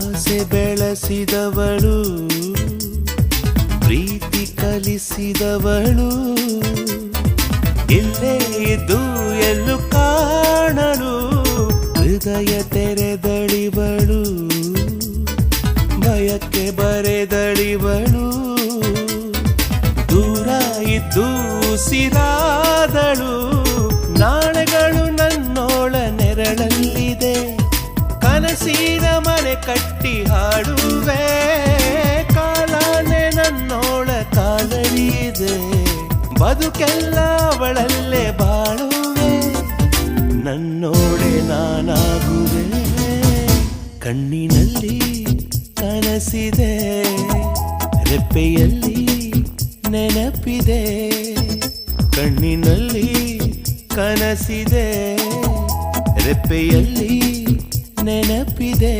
ಆಸೆ ಬೆಳೆಸಿದವಳು ಪ್ರೀತಿ ಕಲಿಸಿದವಳು ಇಲ್ಲೇ ಇದ್ದು ಎಲ್ಲೂ ಕಾಣಲು ಹೃದಯ ತೆರೆದಳಿವಳು ಭಯಕ್ಕೆ ಬರೆದಳಿವಳು ದೂರ ಇದ್ದು ಉಸಿರಾದಳು ನಾಳೆಗಳು ನನ್ನೋಳ ನೆರಳಲ್ಲಿದೆ ಕನಸಿನ ಮನೆ ಕಟ್ಟಿ ಹಾಡುವೆ ಕಾಲಾನೆ ನನ್ನೋಳ ಕಾಲರಿಯಿದೆ ಬದುಕೆಲ್ಲ ಅವಳಲ್ಲೇ ಬಾಳುವೆ ನನ್ನೋಳೆ ನಾನಾಗುವೆ ಕಣ್ಣಿನಲ್ಲಿ ಕನಸಿದೆ ರೆಪ್ಪೆಯಲ್ಲಿ ನೆನಪಿದೆ ಕಣ್ಣಿನಲ್ಲಿ ಕನಸಿದೆ ರೆಪ್ಪೆಯಲ್ಲಿ ನೆನಪಿದೆ